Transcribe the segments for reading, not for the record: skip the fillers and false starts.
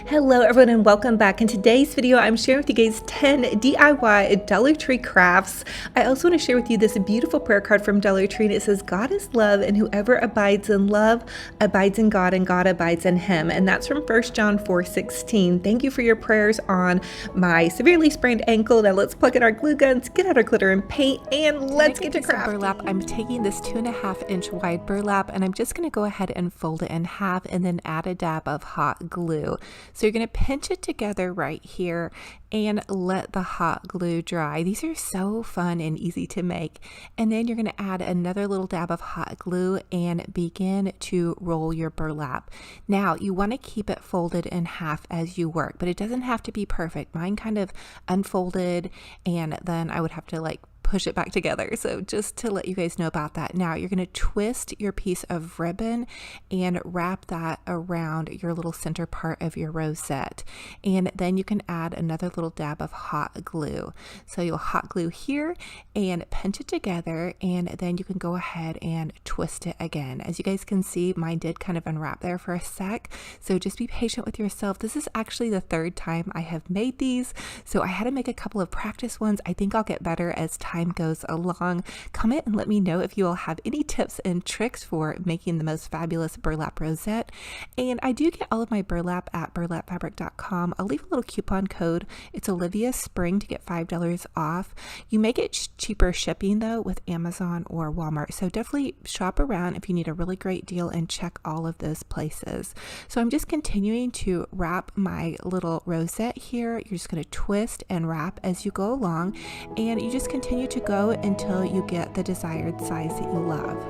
Hello everyone and welcome back. In today's video, I'm sharing with you guys 10 DIY Dollar Tree crafts. I also want to share with you this beautiful prayer card from Dollar Tree, and it says, God is love, and whoever abides in love abides in God, and God abides in him. And that's from 1 John 4:16. Thank you for your prayers on my severely sprained ankle. Now let's plug in our glue guns, get out our glitter and paint, and let's get to crafting. Burlap. I'm taking this 2.5 inch wide burlap, and I'm just going to go ahead and fold it in half and then add a dab of hot glue. So you're going to pinch it together right here and let the hot glue dry. These are so fun and easy to make. And then you're going to add another little dab of hot glue and begin to roll your burlap. Now you want to keep it folded in half as you work, but it doesn't have to be perfect. Mine kind of unfolded, and then I would have to push it back together. So just to let you guys know about that. Now you're going to twist your piece of ribbon and wrap that around your little center part of your rosette. And then you can add another little dab of hot glue. So you'll hot glue here and pinch it together, and then you can go ahead and twist it again. As you guys can see, mine did kind of unwrap there for a sec. So just be patient with yourself. This is actually the third time I have made these. So I had to make a couple of practice ones. I think I'll get better as time goes along. Comment and let me know if you all have any tips and tricks for making the most fabulous burlap rosette. And I do get all of my burlap at burlapfabric.com. I'll leave a little coupon code. It's Olivia Spring to get $5 off. You may get cheaper shipping though with Amazon or Walmart. So definitely shop around if you need a really great deal and check all of those places. So I'm just continuing to wrap my little rosette here. You're just going to twist and wrap as you go along, and you just continue to go until you get the desired size that you love.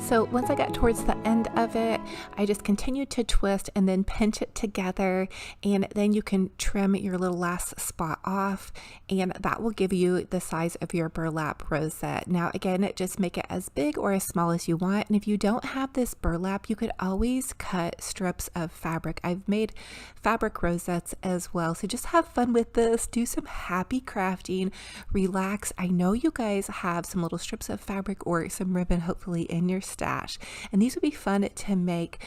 So once I got towards the end of it, I just continued to twist and then pinch it together, and then you can trim your little last spot off, and that will give you the size of your burlap rosette. Now again, just make it as big or as small as you want, and if you don't have this burlap, you could always cut strips of fabric. I've made fabric rosettes as well, so just have fun with this, do some happy crafting, relax. I know you guys have some little strips of fabric or some ribbon hopefully in your stash, and these would be fun to make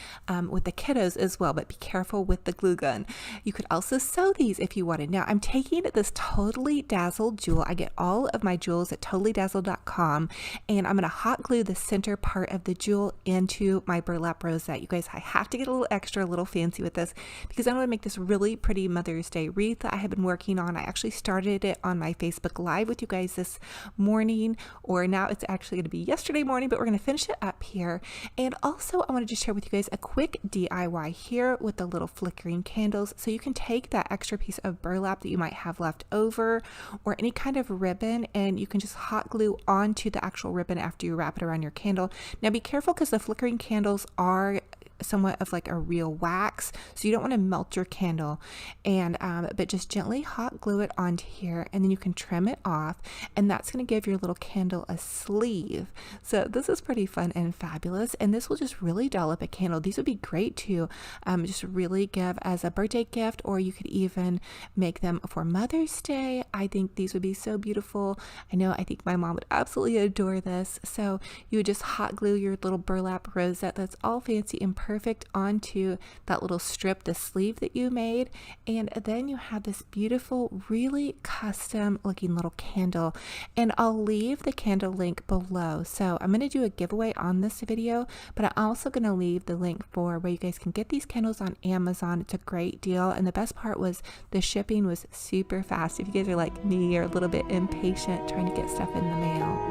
with the kiddos as well, but be careful with the glue gun. You could also sew these if you wanted. Now I'm taking this Totally Dazzled jewel. I get all of my jewels at totallydazzled.com, and I'm going to hot glue the center part of the jewel into my burlap rosette. You guys, I have to get a little extra, a little fancy with this because I'm going to make this really pretty Mother's Day wreath that I have been working on. I actually started it on my Facebook Live with you guys this morning, or now it's actually going to be yesterday morning, but we're going to finish it up here. And also I wanted to share with you guys a quick DIY here with the little flickering candles. So you can take that extra piece of burlap that you might have left over or any kind of ribbon, and you can just hot glue onto the actual ribbon after you wrap it around your candle. Now be careful because the flickering candles are somewhat of like a real wax, so you don't want to melt your candle, and but just gently hot glue it onto here, and then you can trim it off, and that's going to give your little candle a sleeve. So this is pretty fun and fabulous, and this will just really doll up a candle. These would be great to just really give as a birthday gift, or you could even make them for Mother's Day. I think these would be so beautiful. I think my mom would absolutely adore this. So you would just hot glue your little burlap rosette that's all fancy and perfect onto that little strip, the sleeve that you made, and then you have this beautiful, really custom looking little candle. And I'll leave the candle link below. So I'm going to do a giveaway on this video, but I'm also going to leave the link for where you guys can get these candles on Amazon. It's a great deal, and the best part was the shipping was super fast. If you guys are like me, you're a little bit impatient trying to get stuff in the mail.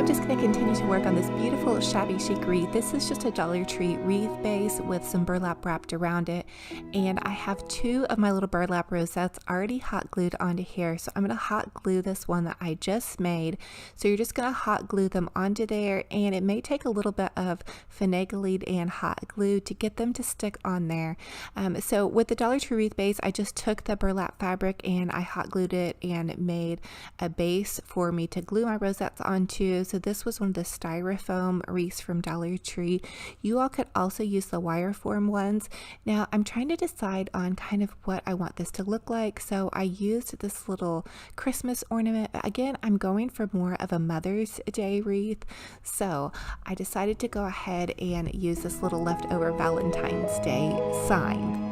I'm just going to continue to work on this beautiful Shabby Chic wreath. This is just a Dollar Tree wreath base with some burlap wrapped around it. And I have 2 of my little burlap rosettes already hot glued onto here. So I'm going to hot glue this one that I just made. So you're just going to hot glue them onto there. And it may take a little bit of finagling and hot glue to get them to stick on there. So with the Dollar Tree wreath base, I just took the burlap fabric and I hot glued it and made a base for me to glue my rosettes onto. So this was one of the styrofoam wreaths from Dollar Tree. You all could also use the wire form ones. Now I'm trying to decide on kind of what I want this to look like. So I used this little Christmas ornament. Again, I'm going for more of a Mother's Day wreath. So I decided to go ahead and use this little leftover Valentine's Day sign.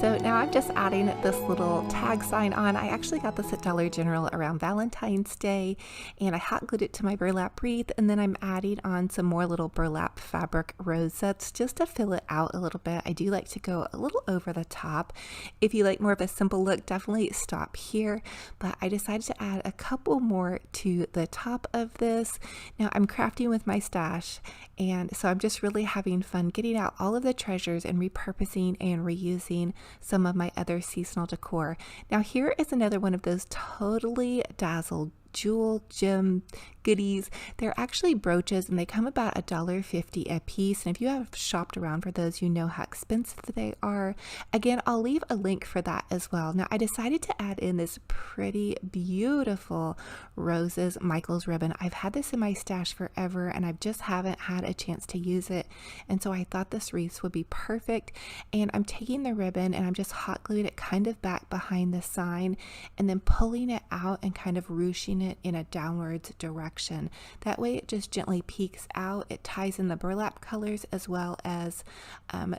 So now I'm just adding this little tag sign on. I actually got this at Dollar General around Valentine's Day, and I hot glued it to my burlap wreath, and then I'm adding on some more little burlap fabric rosettes just to fill it out a little bit. I do like to go a little over the top. If you like more of a simple look, definitely stop here, but I decided to add a couple more to the top of this. Now I'm crafting with my stash, and so I'm just really having fun getting out all of the treasures and repurposing and reusing some of my other seasonal decor. Now here is another one of those totally dazzled jewel gem goodies. They're actually brooches and they come about $1.50 a piece, and if you have shopped around for those, you know how expensive they are. Again, I'll leave a link for that as well. Now I decided to add in this pretty beautiful roses Michael's ribbon. I've had this in my stash forever and I just haven't had a chance to use it, and so I thought this wreath would be perfect. And I'm taking the ribbon and I'm just hot gluing it kind of back behind the sign and then pulling it out and kind of ruching it in a downwards direction. That way it just gently peeks out. It ties in the burlap colors as well as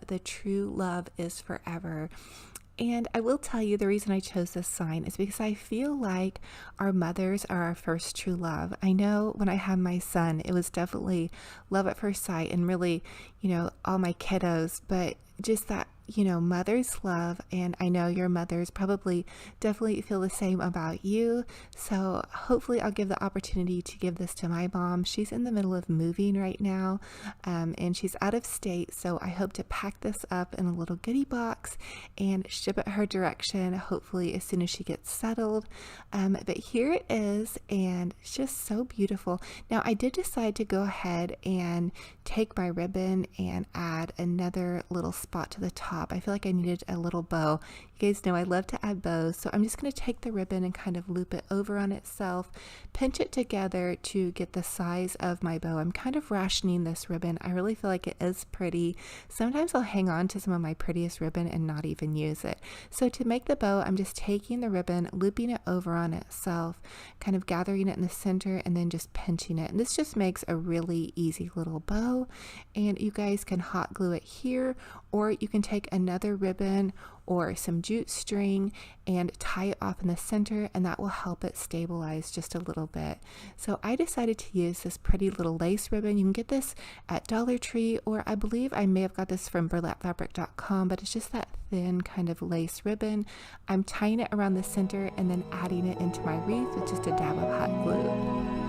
the true love is forever. And I will tell you, the reason I chose this sign is because I feel like our mothers are our first true love. I know when I had my son, it was definitely love at first sight and really, you know, all my kiddos, but just that, you know, mother's love. And I know your mothers probably definitely feel the same about you. So hopefully I'll give the opportunity to give this to my mom. She's in the middle of moving right now, and she's out of state. So I hope to pack this up in a little goodie box and ship it her direction, hopefully as soon as she gets settled. But here it is, and it's just so beautiful. Now I did decide to go ahead and take my ribbon and add another little spot to the top. I feel like I needed a little bow. You guys know I love to add bows, so I'm just going to take the ribbon and kind of loop it over on itself, pinch it together to get the size of my bow. I'm kind of rationing this ribbon. I really feel like it is pretty. Sometimes I'll hang on to some of my prettiest ribbon and not even use it. So to make the bow, I'm just taking the ribbon, looping it over on itself, kind of gathering it in the center and then just pinching it. And this just makes a really easy little bow. And you guys can hot glue it here, or you can take another ribbon or some jute string and tie it off in the center, and that will help it stabilize just a little bit. So I decided to use this pretty little lace ribbon. You can get this at Dollar Tree, or I believe I may have got this from burlapfabric.com, but it's just that thin kind of lace ribbon. I'm tying it around the center and then adding it into my wreath with just a dab of hot glue.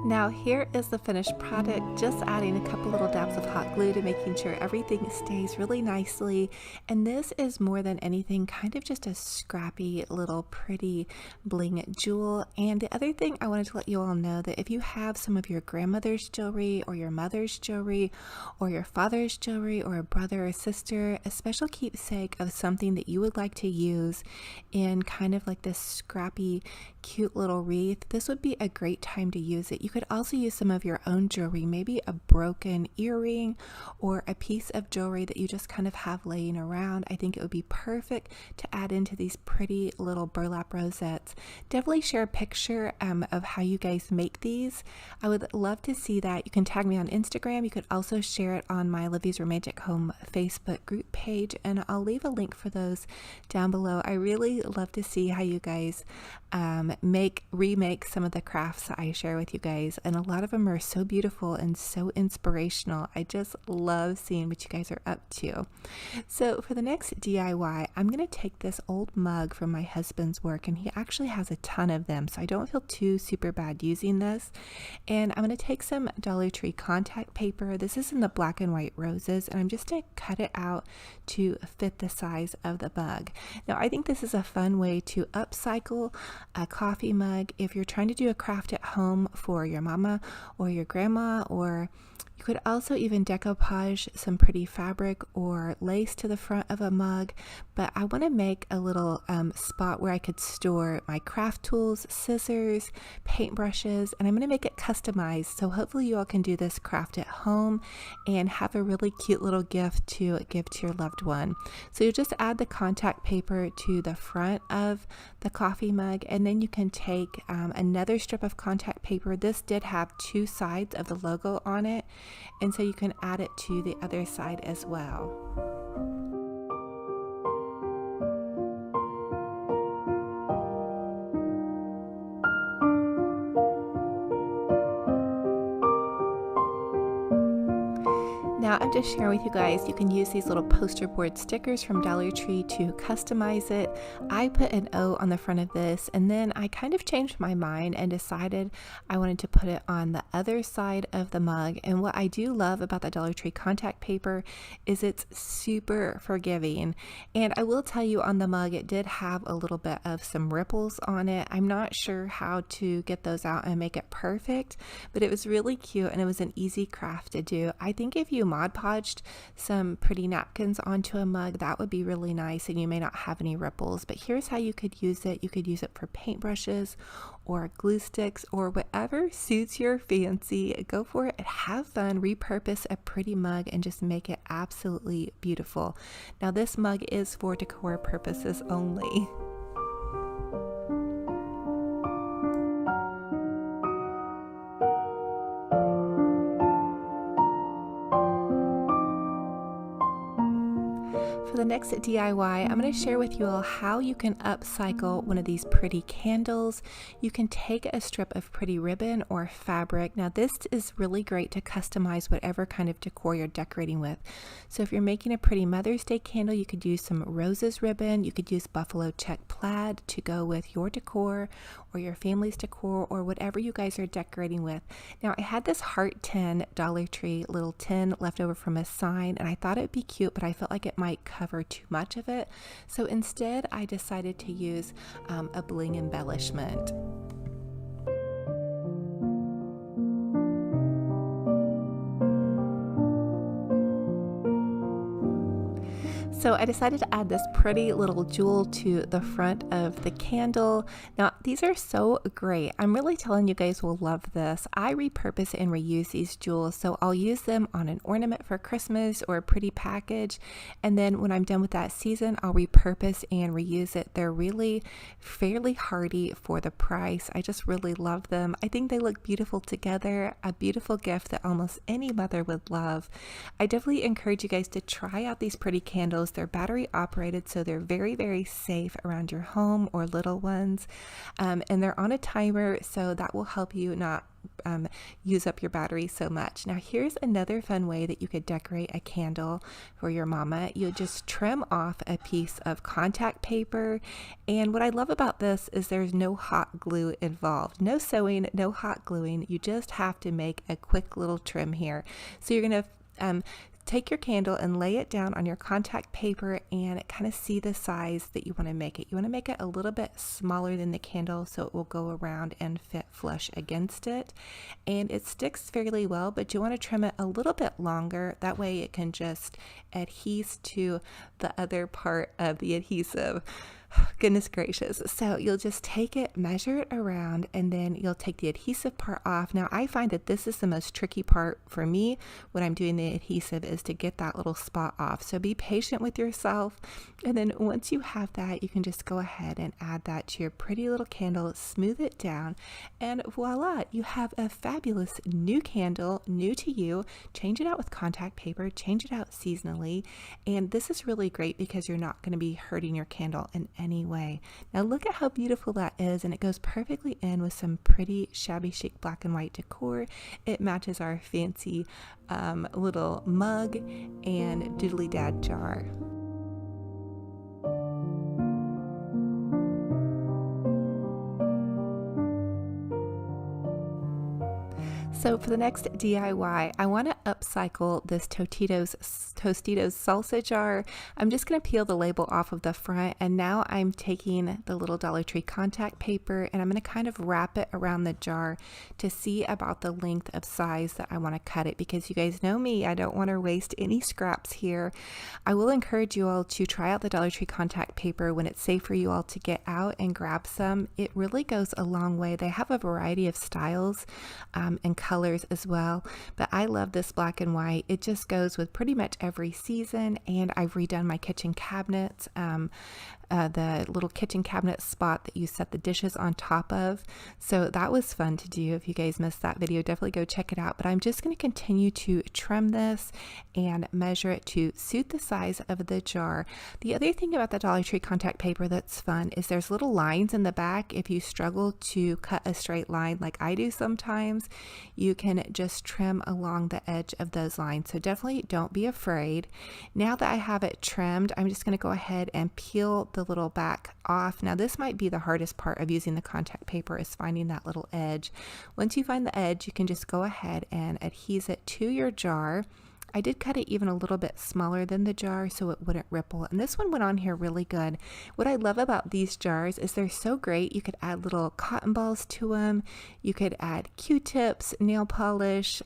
Now here is the finished product, just adding a couple little dabs of hot glue to making sure everything stays really nicely. And this is more than anything kind of just a scrappy little pretty bling jewel. And the other thing I wanted to let you all know, that if you have some of your grandmother's jewelry or your mother's jewelry or your father's jewelry or a brother or sister, a special keepsake of something that you would like to use in kind of like this scrappy cute little wreath, this would be a great time to use it. You could also use some of your own jewelry, maybe a broken earring or a piece of jewelry that you just kind of have laying around. I think it would be perfect to add into these pretty little burlap rosettes. Definitely share a picture of how you guys make these. I would love to see that. You can tag me on Instagram. You could also share it on my Olivia's Romantic Home Facebook group page, and I'll leave a link for those down below. I really love to see how you guys remake some of the crafts that I share with you guys, and a lot of them are so beautiful and so inspirational. I just love seeing what you guys are up to. So for the next DIY, I'm going to take this old mug from my husband's work, and he actually has a ton of them, so I don't feel too super bad using this. And I'm going to take some Dollar Tree contact paper. This is in the black and white roses, and I'm just going to cut it out to fit the size of the mug. Now I think this is a fun way to upcycle a coffee mug if you're trying to do a craft at home for your mama or your grandma, or you could also even decoupage some pretty fabric or lace to the front of a mug. But I want to make a little spot where I could store my craft tools, scissors, paintbrushes, and I'm going to make it customized. So hopefully you all can do this craft at home and have a really cute little gift to give to your loved one. So you just add the contact paper to the front of the coffee mug, and then you can take another strip of contact paper. This did have two sides of the logo on it, and so you can add it to the other side as well. Now I'm just sharing with you guys, you can use these little poster board stickers from Dollar Tree to customize it. I put an O on the front of this, and then I kind of changed my mind and decided I wanted to put it on the other side of the mug. And what I do love about the Dollar Tree contact paper is it's super forgiving. And I will tell you, on the mug it did have a little bit of some ripples on it. I'm not sure how to get those out and make it perfect, but it was really cute and it was an easy craft to do. I think if you Mod Podged some pretty napkins onto a mug, that would be really nice, and you may not have any ripples. But here's how you could use it. You could use it for paintbrushes or glue sticks or whatever suits your fancy. Go for it and have fun. Repurpose a pretty mug and just make it absolutely beautiful. Now this mug is for decor purposes only. For the next DIY, I'm going to share with you all how you can upcycle one of these pretty candles. You can take a strip of pretty ribbon or fabric. Now this is really great to customize whatever kind of decor you're decorating with. So if you're making a pretty Mother's Day candle, you could use some roses ribbon. You could use buffalo check plaid to go with your decor or your family's decor or whatever you guys are decorating with. Now I had this heart tin Dollar Tree little tin left over from a sign, and I thought it'd be cute, but I felt like it might cover too much of it. So instead I decided to use a bling embellishment. So I decided to add this pretty little jewel to the front of the candle. Now these are so great. I'm really telling you guys will love this. I repurpose and reuse these jewels, so I'll use them on an ornament for Christmas or a pretty package, and then when I'm done with that season I'll repurpose and reuse it. They're really fairly hardy for the price. I just really love them. I think they look beautiful together, a beautiful gift that almost any mother would love. I definitely encourage you guys to try out these pretty candles. They're battery operated, so they're very, very safe around your home or little ones. And they're on a timer, so that will help you not use up your battery so much. Now here's another fun way that you could decorate a candle for your mama. You just trim off a piece of contact paper, and what I love about this is there's no hot glue involved. No sewing, no hot gluing. You just have to make a quick little trim here. So you're going to take your candle and lay it down on your contact paper and kind of see the size that you want to make it. You want to make it a little bit smaller than the candle so it will go around and fit flush against it. And it sticks fairly well, but you want to trim it a little bit longer. That way it can just adhere to the other part of the adhesive. Goodness gracious. So you'll just take it, measure it around, and then you'll take the adhesive part off. Now I find that this is the most tricky part for me when I'm doing the adhesive, is to get that little spot off. So be patient with yourself. And then once you have that, you can just go ahead and add that to your pretty little candle, smooth it down, and voila, you have a fabulous new candle, new to you. Change it out with contact paper, change it out seasonally. And this is really great because you're not going to be hurting your candle in any way. Now look at how beautiful that is, and it goes perfectly in with some pretty shabby chic black and white decor. It matches our fancy little mug and doodly dad jar. So for the next DIY, I want to upcycle this Tostitos salsa jar. I'm just going to peel the label off of the front, and now I'm taking the little Dollar Tree contact paper and I'm going to kind of wrap it around the jar to see about the length of size that I want to cut it, because you guys know me, I don't want to waste any scraps here. I will encourage you all to try out the Dollar Tree contact paper when it's safe for you all to get out and grab some. It really goes a long way. They have a variety of styles and colors as well, but I love this black and white. It just goes with pretty much every season, and I've redone my kitchen cabinets, the little kitchen cabinet spot that you set the dishes on top of. So that was fun to do. If you guys missed that video, definitely go check it out. But I'm just going to continue to trim this and measure it to suit the size of the jar. The other thing about the Dollar Tree contact paper that's fun is there's little lines in the back. If you struggle to cut a straight line like I do sometimes, you can just trim along the edge of those lines. So definitely don't be afraid. Now that I have it trimmed, I'm just going to go ahead and peel the little back off. Now this might be the hardest part of using the contact paper, is finding that little edge. Once you find the edge, you can just go ahead and adhese it to your jar. I did cut it even a little bit smaller than the jar so it wouldn't ripple, and this one went on here really good. What I love about these jars is they're so great. You could add little cotton balls to them, you could add Q-tips, nail polish,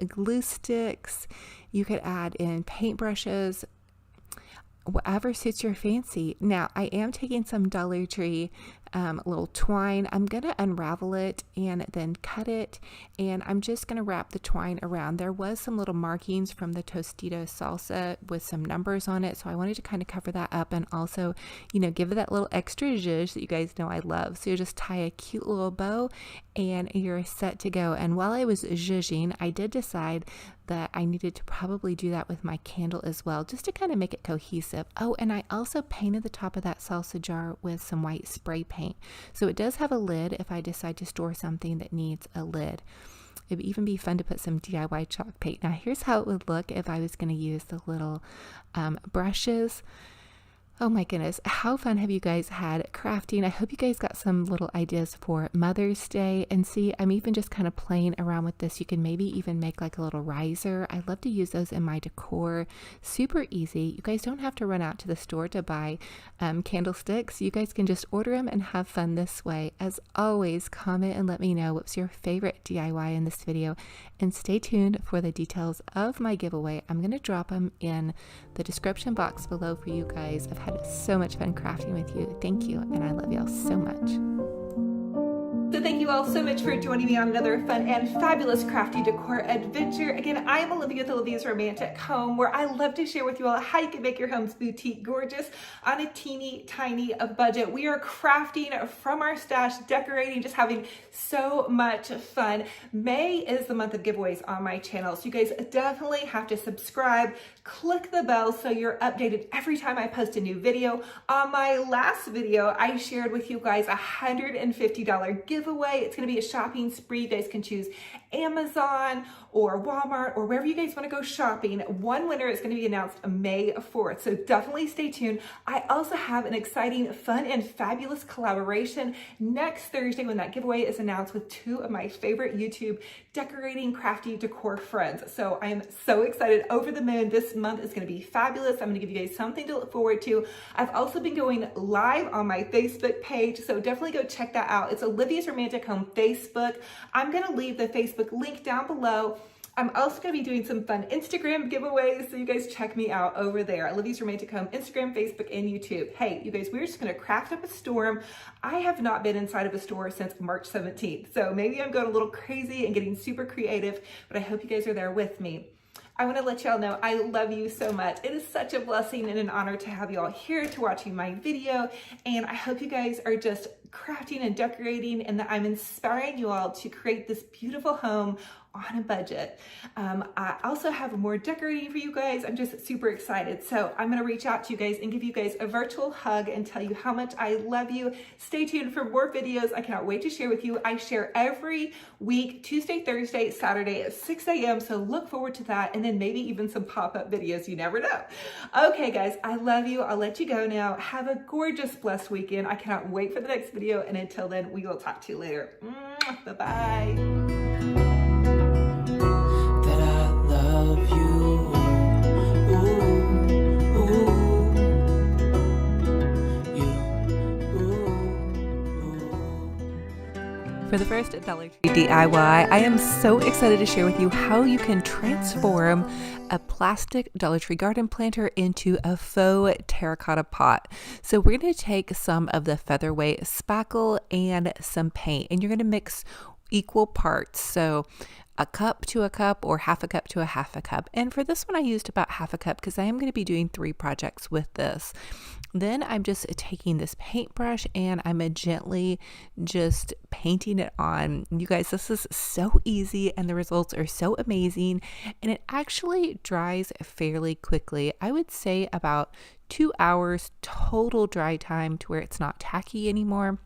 glue sticks, you could add in paintbrushes, whatever suits your fancy. Now I am taking some Dollar Tree little twine. I'm gonna unravel it and then cut it, and I'm just gonna wrap the twine around. There was some little markings from the Tostitos salsa with some numbers on it, so I wanted to kind of cover that up and also, you know, give it that little extra zhuzh that you guys know I love. So you just tie a cute little bow and you're set to go. And while I was zhuzhing, I did decide that I needed to probably do that with my candle as well, just to kind of make it cohesive. Oh, and I also painted the top of that salsa jar with some white spray paint. So it does have a lid if I decide to store something that needs a lid. It would even be fun to put some DIY chalk paint. Now here's how it would look if I was going to use the little brushes. Oh my goodness, how fun have you guys had crafting? I hope you guys got some little ideas for Mother's Day. And see, I'm even just kind of playing around with this. You can maybe even make like a little riser. I love to use those in my decor. Super easy. You guys don't have to run out to the store to buy candlesticks. You guys can just order them and have fun this way. As always, comment and let me know what's your favorite DIY in this video. And stay tuned for the details of my giveaway. I'm going to drop them in the description box below for you guys. I've had so much fun crafting with you. Thank you, and I love y'all so much. So thank you all so much for joining me on another fun and fabulous crafty decor adventure. Again, I am Olivia with Olivia's Romantic Home, where I love to share with you all how you can make your homes boutique gorgeous on a teeny tiny budget. We are crafting from our stash, decorating, just having so much fun. May is the month of giveaways on my channel, so you guys definitely have to subscribe, click the bell so you're updated every time I post a new video. On my last video, I shared with you guys a $150 giveaway. It's going to be a shopping spree. You guys can choose Amazon or Walmart or wherever you guys want to go shopping. One winner is going to be announced May 4th, so definitely stay tuned. I also have an exciting, fun, and fabulous collaboration next Thursday when that giveaway is announced with two of my favorite YouTube decorating crafty decor friends. So I am so excited, over the moon. This month is going to be fabulous. I'm going to give you guys something to look forward to. I've also been going live on my Facebook page, so definitely go check that out. It's Olivia's Romantic Home Facebook. I'm going to leave the Facebook link down below. I'm also going to be doing some fun Instagram giveaways, so you guys check me out over there. Olivia's Romantic Home, Instagram, Facebook, and YouTube. Hey, you guys, we're just going to craft up a storm. I have not been inside of a store since March 17th, so maybe I'm going a little crazy and getting super creative, but I hope you guys are there with me. I want to let y'all know I love you so much. It is such a blessing and an honor to have y'all here to watching my video, and I hope you guys are just crafting and decorating and that I'm inspiring you all to create this beautiful home on a budget. I also have more decorating for you guys. I'm just super excited. So I'm going to reach out to you guys and give you guys a virtual hug and tell you how much I love you. Stay tuned for more videos. I cannot wait to share with you. I share every week, Tuesday, Thursday, Saturday at 6 a.m. So look forward to that. And then maybe even some pop-up videos. You never know. Okay, guys, I love you. I'll let you go now. Have a gorgeous, blessed weekend. I cannot wait for the next video. And until then, we will talk to you later. Bye-bye. For the first Dollar Tree DIY, I am so excited to share with you how you can transform a plastic Dollar Tree garden planter into a faux terracotta pot. So we're going to take some of the featherweight spackle and some paint, and you're going to mix equal parts. So a cup to a cup or half a cup to a half a cup. And for this one, I used about half a cup because I am going to be doing 3 projects with this. Then I'm just taking this paintbrush and I'm gently just painting it on. You guys, this is so easy and the results are so amazing, and it actually dries fairly quickly. I would say about 2 hours total dry time to where it's not tacky anymore.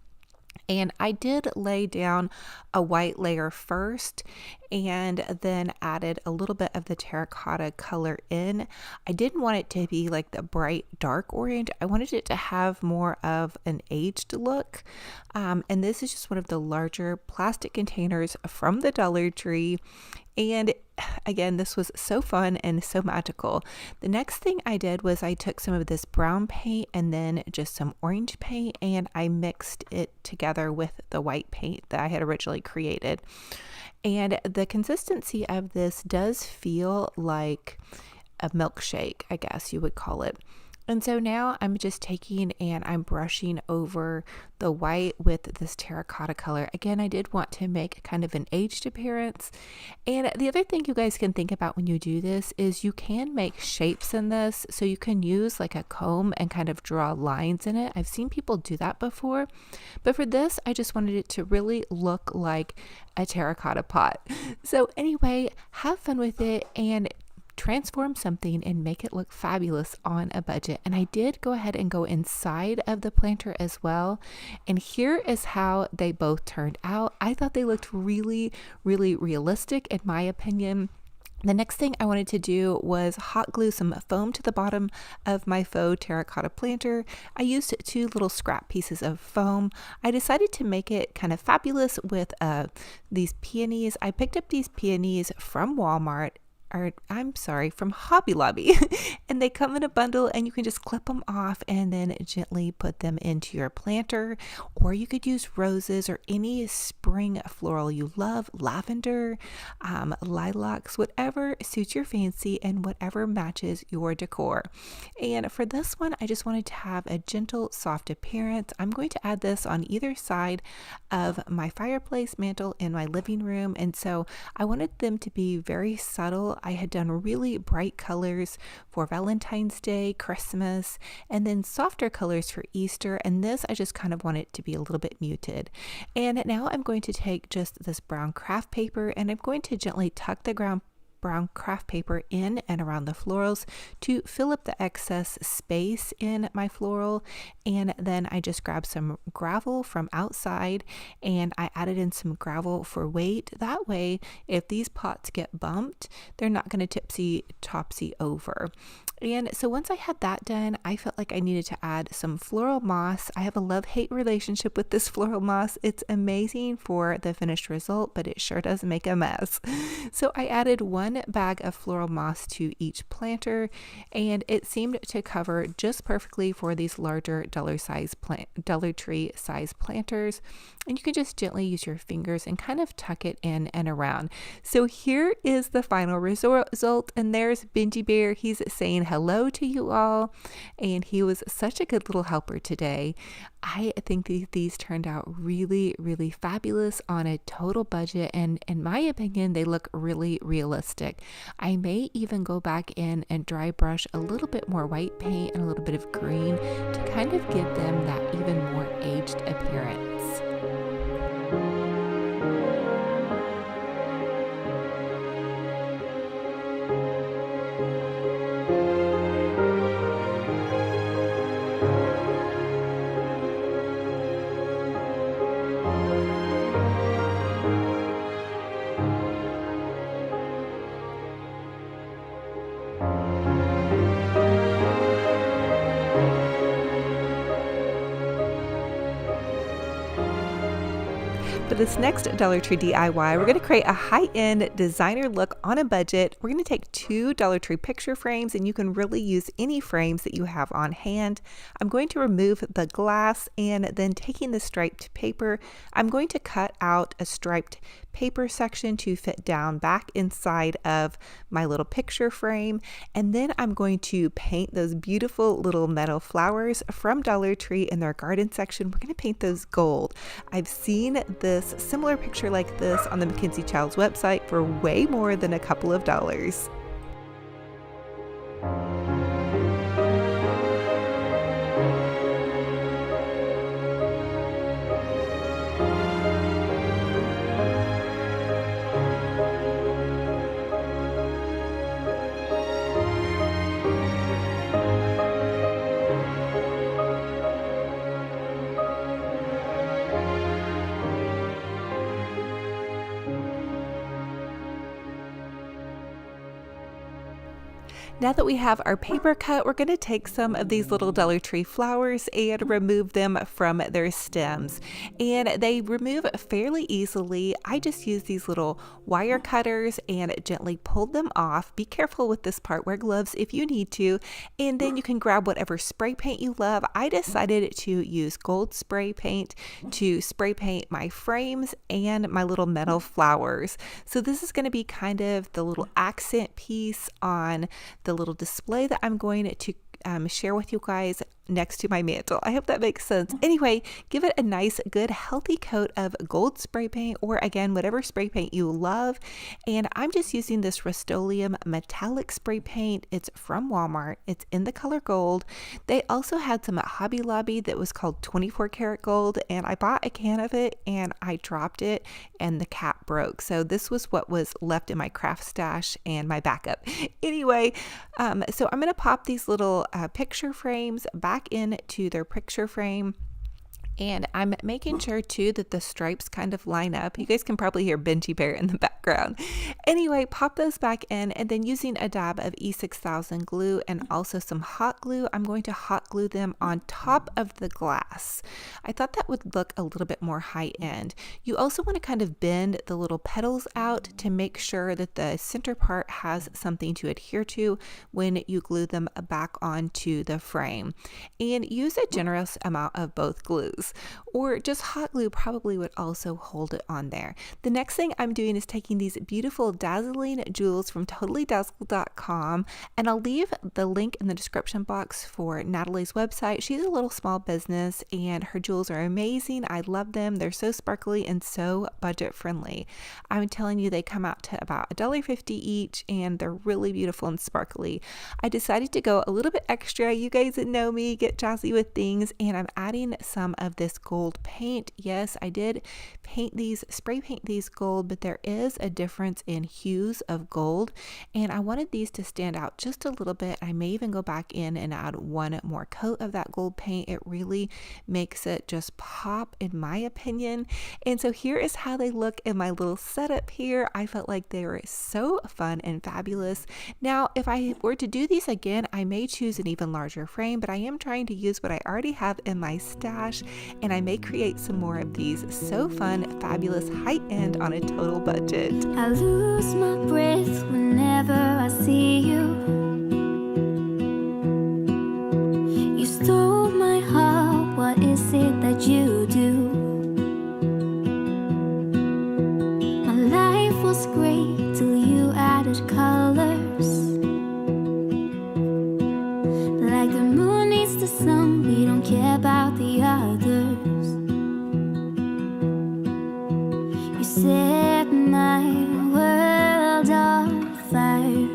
And I did lay down a white layer first and then added a little bit of the terracotta color in. I didn't want it to be like the bright dark orange. I wanted it to have more of an aged look. And this is just one of the larger plastic containers from the Dollar Tree. And again, this was so fun and so magical. The next thing I did was I took some of this brown paint and then just some orange paint, and I mixed it together with the white paint that I had originally created. And the consistency of this does feel like a milkshake, I guess you would call it. And so now I'm just taking and I'm brushing over the white with this terracotta color. Again, I did want to make kind of an aged appearance. And the other thing you guys can think about when you do this is you can make shapes in this. So you can use like a comb and kind of draw lines in it. I've seen people do that before. But for this, I just wanted it to really look like a terracotta pot. So anyway, have fun with it and transform something and make it look fabulous on a budget. And I did go ahead and go inside of the planter as well. And here is how they both turned out. I thought they looked really, really realistic in my opinion. The next thing I wanted to do was hot glue some foam to the bottom of my faux terracotta planter. I used 2 little scrap pieces of foam. I decided to make it kind of fabulous with these peonies. I picked up these peonies from Walmart, or I'm sorry, from Hobby Lobby. And they come in a bundle and you can just clip them off and then gently put them into your planter. Or you could use roses or any spring floral you love, lavender, lilacs, whatever suits your fancy and whatever matches your decor. And for this one, I just wanted to have a gentle, soft appearance. I'm going to add this on either side of my fireplace mantle in my living room. And so I wanted them to be very subtle. I had done really bright colors for Valentine's Day, Christmas, and then softer colors for Easter. And this, I just kind of want it to be a little bit muted. And now I'm going to take just this brown craft paper and I'm going to gently tuck the brown craft paper in and around the florals to fill up the excess space in my floral. And then I just grabbed some gravel from outside and I added in some gravel for weight. That way, if these pots get bumped, they're not going to tipsy-topsy over. And so once I had that done, I felt like I needed to add some floral moss. I have a love-hate relationship with this floral moss. It's amazing for the finished result, but it sure does make a mess. So I added 1 bag of floral moss to each planter, and it seemed to cover just perfectly for these larger Dollar Tree size planters. And you can just gently use your fingers and kind of tuck it in and around. So here is the final result, and there's Benji Bear. He's saying hello to you all, and he was such a good little helper today. I think these turned out really, really fabulous on a total budget, and in my opinion, they look really realistic. I may even go back in and dry brush a little bit more white paint and a little bit of green to kind of give them that even more aged appearance. For this next Dollar Tree DIY, we're going to create a high-end designer look on a budget. We're going to take 2 Dollar Tree picture frames, and you can really use any frames that you have on hand. I'm going to remove the glass, and then taking the striped paper, I'm going to cut out a striped paper section to fit down back inside of my little picture frame. And then I'm going to paint those beautiful little metal flowers from Dollar Tree in their garden section. We're going to paint those gold. I've seen this similar picture like this on the Mackenzie Childs website for way more than a couple of dollars. Now that we have our paper cut, we're going to take some of these little Dollar Tree flowers and remove them from their stems. And they remove fairly easily. I just use these little wire cutters and gently pull them off. Be careful with this part, wear gloves if you need to. And then you can grab whatever spray paint you love. I decided to use gold spray paint to spray paint my frames and my little metal flowers. So this is going to be kind of the little accent piece on the little display that I'm going to share with you guys next to my mantle. I hope that makes sense. Anyway, give it a nice, good, healthy coat of gold spray paint, or again, whatever spray paint you love. And I'm just using this Rust-Oleum metallic spray paint. It's from Walmart. It's in the color gold. They also had some at Hobby Lobby that was called 24 karat gold, and I bought a can of it and I dropped it and the cap broke. So this was what was left in my craft stash and my backup. Anyway, so I'm going to pop these little picture frames back into their picture frame. And I'm making sure too that the stripes kind of line up. You guys can probably hear Benji Bear in the background. Anyway, pop those back in, and then using a dab of E6000 glue and also some hot glue, I'm going to hot glue them on top of the glass. I thought that would look a little bit more high end. You also want to kind of bend the little petals out to make sure that the center part has something to adhere to when you glue them back onto the frame. And use a generous amount of both glues. Or just hot glue probably would also hold it on there. The next thing I'm doing is taking these beautiful dazzling jewels from totallydazzled.com, and I'll leave the link in the description box for Natalie's website. She's a little small business and her jewels are amazing. I love them. They're so sparkly and so budget friendly. I'm telling you, they come out to about $1.50 each, and they're really beautiful and sparkly. I decided to go a little bit extra. You guys that know me get jazzy with things, and I'm adding some of of this gold paint. Yes, I did spray paint these gold, but there is a difference in hues of gold, and I wanted these to stand out just a little bit. I may even go back in and add one more coat of that gold paint. It really makes it just pop, in my opinion. And so here is how they look in my little setup here. I felt like they were so fun and fabulous. Now, if I were to do these again, I may choose an even larger frame, but I am trying to use what I already have in my stash, and I may create some more of these. So fun, fabulous, high-end on a total budget. I lose my breath whenever I see you. You stole my heart, what is it that you do? My life was great till you added colors. Like the moon needs the sun, we don't care about the others. You set my world on fire.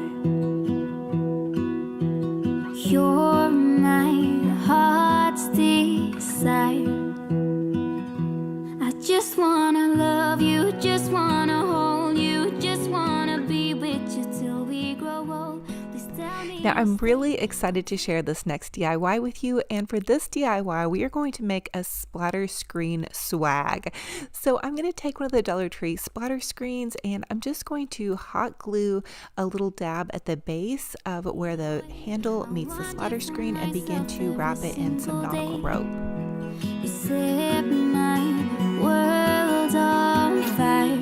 You're my heart's desire. I just wanna love you, just wanna hold you, just wanna be with you till we grow old. Please tell me. Now, I'm really excited to share this next DIY with you, and for this DIY, we are going to make a splatter screen swag. So I'm going to take one of the Dollar Tree splatter screens, and I'm just going to hot glue a little dab at the base of where the handle meets the splatter screen and begin to wrap it in some nautical rope. You set my world on fire.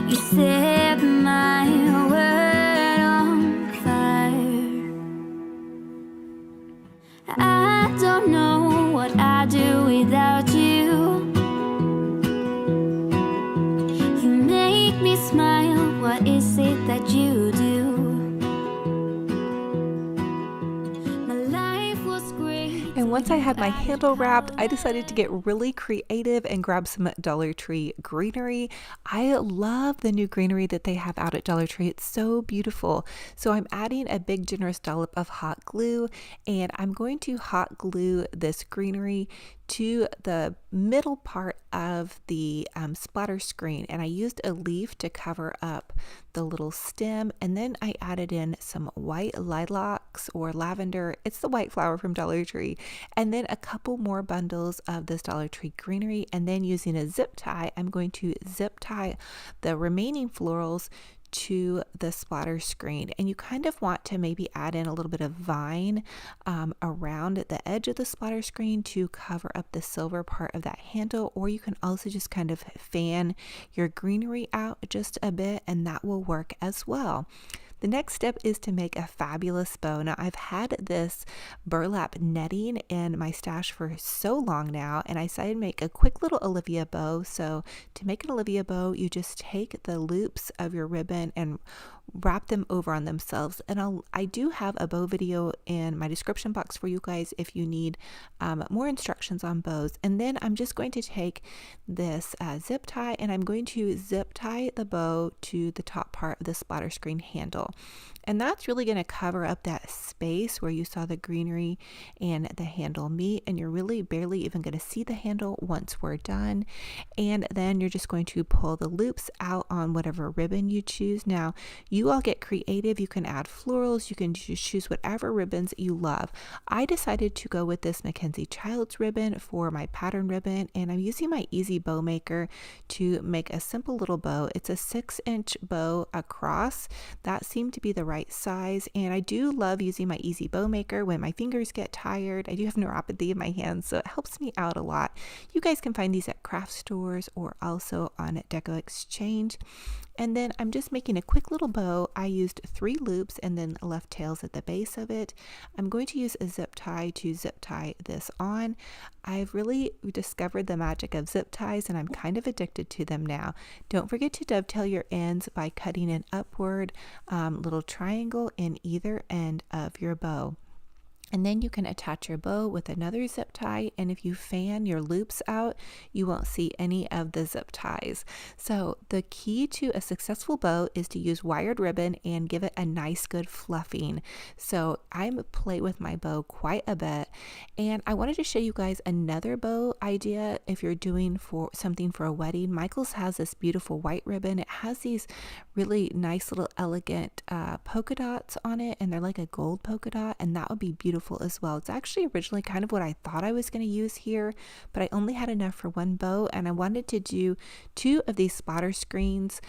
You set my world on fire. I don't know what I'd do without you. You make me smile, what is it that you do? My life was great. And once I had my handle wrapped, I decided to get really creative and grab some Dollar Tree greenery. I love the new greenery that they have out at Dollar Tree. It's so beautiful. So I'm adding a big generous dollop of hot glue, and I'm going to hot glue this greenery to the middle part of the splatter screen, and I used a leaf to cover up the little stem, and then I added in some white lilacs or lavender. It's the white flower from Dollar Tree, and then a couple more bundles of this Dollar Tree greenery, and then using a zip tie, I'm going to zip tie the remaining florals to the splatter screen. And you kind of want to maybe add in a little bit of vine around the edge of the splatter screen to cover up the silver part of that handle, or you can also just kind of fan your greenery out just a bit, and that will work as well. The next step is to make a fabulous bow. Now, I've had this burlap netting in my stash for so long now, and I decided to make a quick little Olivia bow. So to make an Olivia bow, you just take the loops of your ribbon and wrap them over on themselves. And I do have a bow video in my description box for you guys if you need more instructions on bows. And then I'm just going to take this zip tie, and I'm going to zip tie the bow to the top part of the splatter screen handle. And that's really going to cover up that space where you saw the greenery and the handle meet, and you're really barely even going to see the handle once we're done. And then you're just going to pull the loops out on whatever ribbon you choose. Now, you all get creative. You can add florals. You can just choose whatever ribbons you love. I decided to go with this Mackenzie Childs ribbon for my pattern ribbon, and I'm using my Easy Bow Maker to make a simple little bow. It's a 6-inch bow across. That seemed to be the right size, and I do love using my Easy Bow Maker when my fingers get tired. I do have neuropathy in my hands, so it helps me out a lot. You guys can find these at craft stores or also on Deco Exchange. And then I'm just making a quick little bow. I used 3 loops and then left tails at the base of it. I'm going to use a zip tie to zip tie this on. I've really discovered the magic of zip ties, and I'm kind of addicted to them now. Don't forget to dovetail your ends by cutting an upward little triangle in either end of your bow. And then you can attach your bow with another zip tie, and if you fan your loops out, you won't see any of the zip ties. So the key to a successful bow is to use wired ribbon and give it a nice good fluffing. So I play with my bow quite a bit, and I wanted to show you guys another bow idea if you're doing for something for a wedding. Michael's has this beautiful white ribbon. It has these really nice little elegant polka dots on it, and they're like a gold polka dot, and that would be beautiful as well. It's actually originally kind of what I thought I was going to use here, but I only had enough for one bow, and I wanted to do 2 of these splatter screens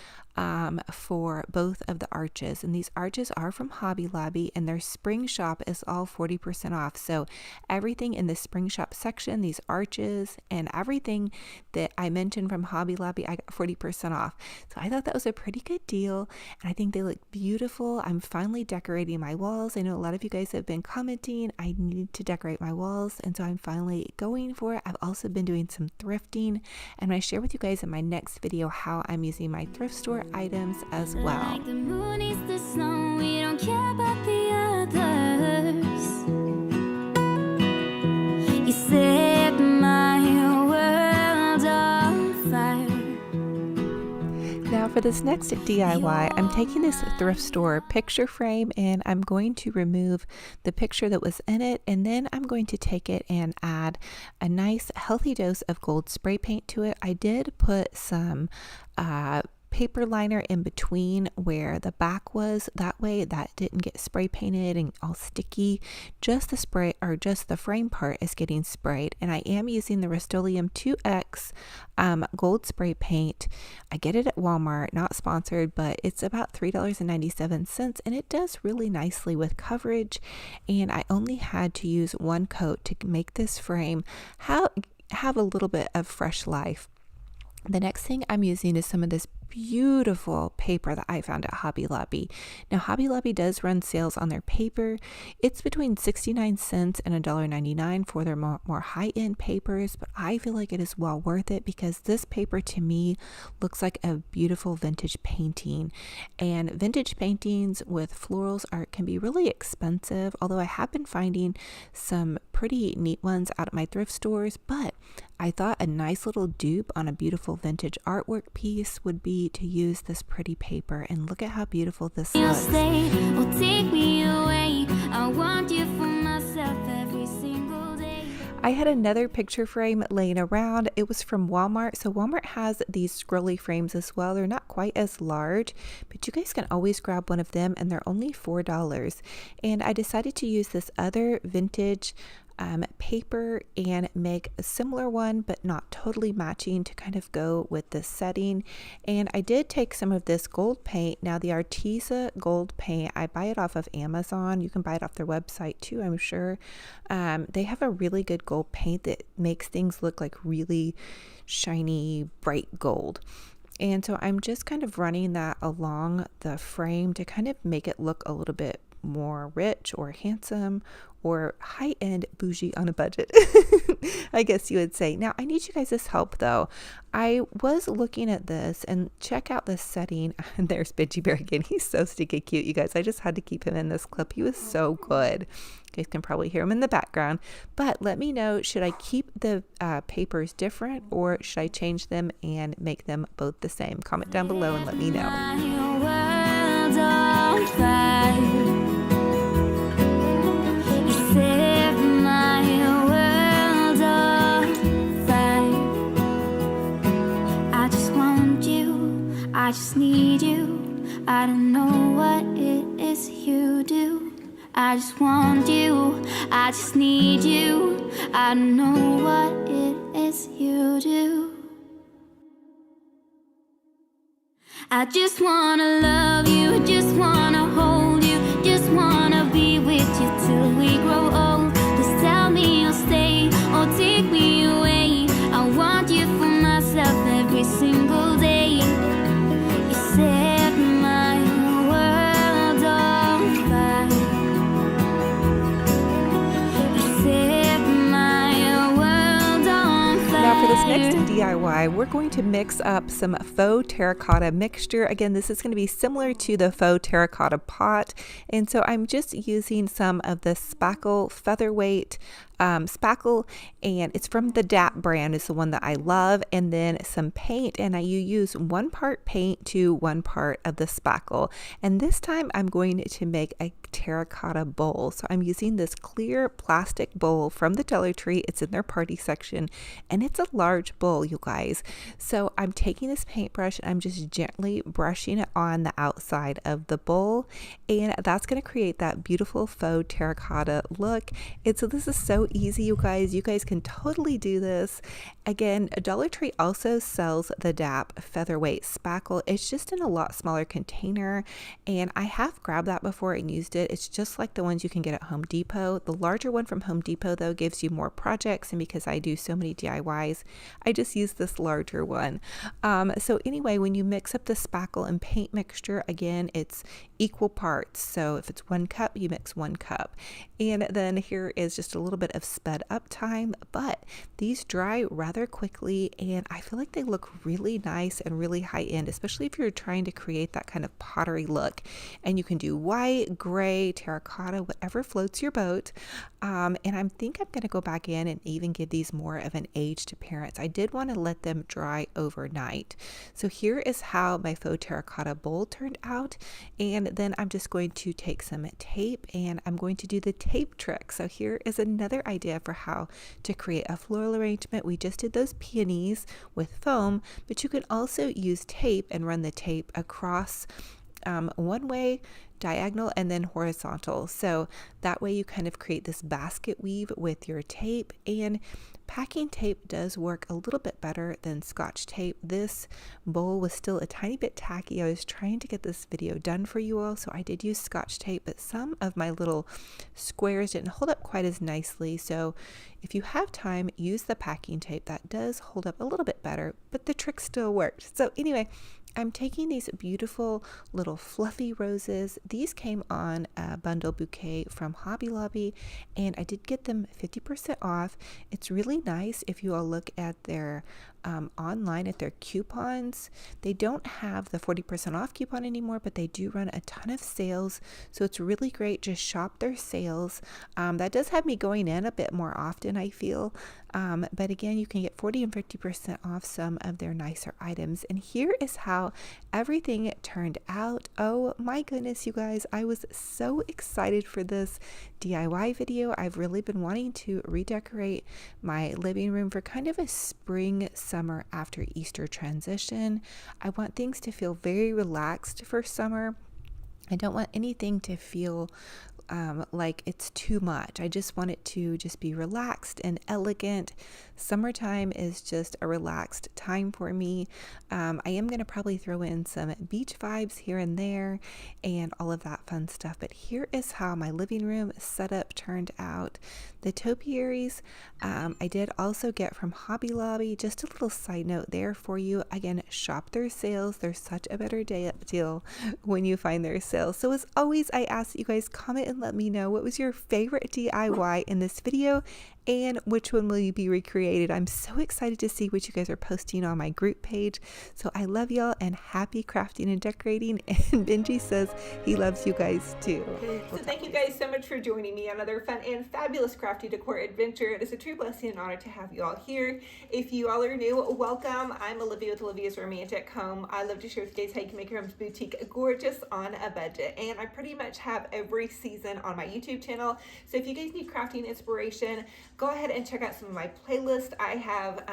for both of the arches. And these arches are from Hobby Lobby, and their spring shop is all 40% off. So everything in the spring shop section, these arches and everything that I mentioned from Hobby Lobby, I got 40% off. So I thought that was a pretty good deal, and I think they look beautiful. I'm finally decorating my walls. I know a lot of you guys have been commenting I need to decorate my walls, and so I'm finally going for it. I've also been doing some thrifting, and I'm going to share with you guys in my next video how I'm using my thrift store items as well. Like the moon is the snow, we don't care about the others. You set my world on fire. Now for this next DIY, I'm taking this thrift store picture frame, and I'm going to remove the picture that was in it, and then I'm going to take it and add a nice healthy dose of gold spray paint to it. I did put some paper liner in between where the back was, that way that didn't get spray painted and all sticky. Just the spray, or just the frame part, is getting sprayed, and I am using the Rust-Oleum 2X gold spray paint. I get it at Walmart, not sponsored, but it's about $3.97, and it does really nicely with coverage, and I only had to use one coat to make this frame have a little bit of fresh life. The next thing I'm using is some of this beautiful paper that I found at Hobby Lobby. Now Hobby Lobby does run sales on their paper. It's between 69 cents and $1.99 for their more high-end papers, but I feel like it is well worth it because this paper to me looks like a beautiful vintage painting, and vintage paintings with florals art can be really expensive, although I have been finding some pretty neat ones out at my thrift stores. But I thought a nice little dupe on a beautiful vintage artwork piece would be to use this pretty paper, and look at how beautiful this looks. Stay or take me away. I want you for myself every single day. I had another picture frame laying around. It was from Walmart. So Walmart has these scrolly frames as well. They're not quite as large, but you guys can always grab one of them, and they're only $4. And I decided to use this other vintage paper and make a similar one, but not totally matching, to kind of go with this setting. And I did take some of this gold paint. Now the Arteza gold paint, I buy it off of Amazon. You can buy it off their website too, I'm sure. They have a really good gold paint that makes things look like really shiny, bright gold. And so I'm just kind of running that along the frame to kind of make it look a little bit more rich or handsome or high-end bougie on a budget, I guess you would say. Now, I need you guys' help, though. I was looking at this, and check out this setting. There's Bitchy Bear again. He's so stinky cute, you guys. I just had to keep him in this clip. He was so good. You guys can probably hear him in the background. But let me know, should I keep the papers different, or should I change them and make them both the same? Comment down below and let me know. I just need you. I don't know what it is you do. I just want you. I just need you. I don't know what it is you do. I just wanna love you, just wanna hold you, just wanna be with you till we grow old. Just tell me you'll stay or take me away. I want you for myself every single day. Set my world on fire. You set my world on fire. Now for this next DIY, DIY, we're going to mix up some faux terracotta mixture. Again, this is going to be similar to the faux terracotta pot. And so I'm just using some of the spackle featherweight spackle, and it's from the DAP brand, is the one that I love, and then some paint, and you use 1 part paint to 1 part of the spackle. And this time I'm going to make a terracotta bowl. So I'm using this clear plastic bowl from the Dollar Tree. It's in their party section, and it's a large bowl, you guys. So I'm taking this paintbrush and I'm just gently brushing it on the outside of the bowl, and that's going to create that beautiful faux terracotta look. And so this is so easy, you guys. You guys can totally do this. Again, Dollar Tree also sells the DAP featherweight spackle. It's just in a lot smaller container, and I have grabbed that before and used it. It's just like the ones you can get at Home Depot. The larger one from Home Depot, though, gives you more projects, and because I do so many DIYs, I just use this larger one. So anyway, when you mix up the spackle and paint mixture, again, it's equal parts. So if it's 1 cup, you mix 1 cup. And then here is just a little bit of sped up time, but these dry rather quickly, and I feel like they look really nice and really high end, especially if you're trying to create that kind of pottery look. And you can do white, gray, terracotta, whatever floats your boat. And I think I'm going to go back in and even give these more of an aged appearance. I did want to let them dry overnight. So here is how my faux terracotta bowl turned out. And then I'm just going to take some tape and I'm going to do the tape trick. So here is another idea for how to create a floral arrangement. We just did those peonies with foam, but you can also use tape and run the tape across one way, diagonal, and then horizontal. So that way you kind of create this basket weave with your tape. And packing tape does work a little bit better than Scotch tape. This bowl was still a tiny bit tacky. I was trying to get this video done for you all, so I did use Scotch tape, but some of my little squares didn't hold up quite as nicely. So if you have time, use the packing tape. That does hold up a little bit better, but the trick still worked. So anyway, I'm taking these beautiful little fluffy roses. These came on a bundle bouquet from Hobby Lobby, and I did get them 50% off. It's really nice if you all look at their online at their coupons. They don't have the 40% off coupon anymore, but they do run a ton of sales. So it's really great. Just shop their sales. That does have me going in a bit more often, I feel. But again, you can get 40 and 50% off some of their nicer items. And here is how everything turned out. Oh my goodness, you guys, I was so excited for this DIY video. I've really been wanting to redecorate my living room for kind of a spring, summer after Easter transition. I want things to feel very relaxed for summer. I don't want anything to feel like it's too much. I just want it to just be relaxed and elegant. Summertime is just a relaxed time for me. I am going to probably throw in some beach vibes here and there and all of that fun stuff. But here is how my living room setup turned out. The topiaries I did also get from Hobby Lobby. Just a little side note there for you. Again, shop their sales. There's such a better deal when you find their sales. So as always, I ask that you guys comment and let me know what was your favorite DIY in this video and which one will you be recreated. I'm so excited to see what you guys are posting on my group page. So I love y'all and happy crafting and decorating. And Benji says he loves you guys too. So thank you guys so much for joining me on another fun and fabulous crafty decor adventure. It is a true blessing and honor to have you all here. If you all are new, welcome. I'm Olivia with Olivia's Romantic Home. I love to share with you guys how you can make your home's boutique gorgeous on a budget. And I pretty much have every season on my YouTube channel. So if you guys need crafting inspiration, go ahead and check out some of my playlists. I have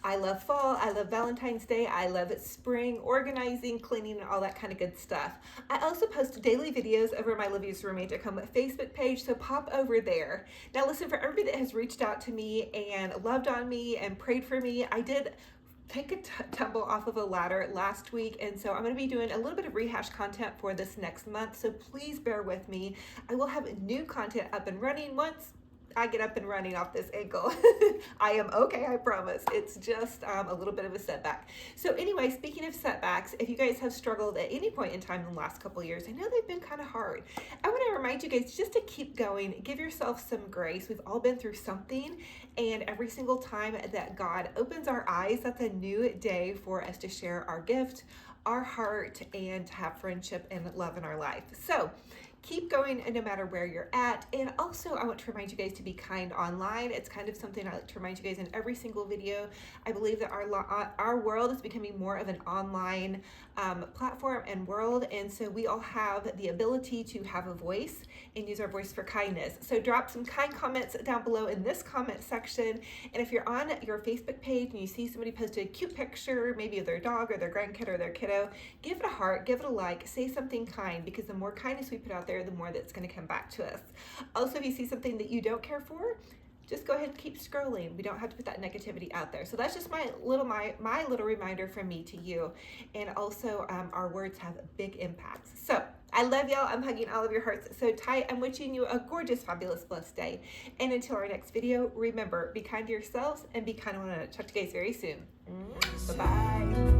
I love fall, I love Valentine's Day, I love spring, organizing, cleaning, and all that kind of good stuff. I also post daily videos over my Olivia's Romantic Home Facebook page, so pop over there. Now listen, for everybody that has reached out to me and loved on me and prayed for me, I did take a tumble off of a ladder last week, and so I'm going to be doing a little bit of rehash content for this next month, so please bear with me. I will have new content up and running once I get up and running off this ankle. I am okay, I promise. It's just a little bit of a setback. So anyway, speaking of setbacks, if you guys have struggled at any point in time in the last couple of years, I know they've been kind of hard. I want to remind you guys just to keep going. Give yourself some grace. We've all been through something, and every single time that God opens our eyes, that's a new day for us to share our gift, our heart, and to have friendship and love in our life. So keep going no matter where you're at. And also I want to remind you guys to be kind online. It's kind of something I like to remind you guys in every single video. I believe that our world is becoming more of an online platform and world. And so we all have the ability to have a voice and use our voice for kindness. So drop some kind comments down below in this comment section. And if you're on your Facebook page and you see somebody posted a cute picture, maybe of their dog or their grandkid or their kiddo, give it a heart, give it a like, say something kind, because the more kindness we put out there, the more that's going to come back to us. Also, if you see something that you don't care for, just go ahead and keep scrolling. We don't have to put that negativity out there. So that's just my little reminder from me to you. And also, our words have big impacts. So I love y'all. I'm hugging all of your hearts so tight. I'm wishing you a gorgeous, fabulous, blessed day. And until our next video, remember, be kind to yourselves and be kind to one another. Talk to you guys very soon. Bye-bye.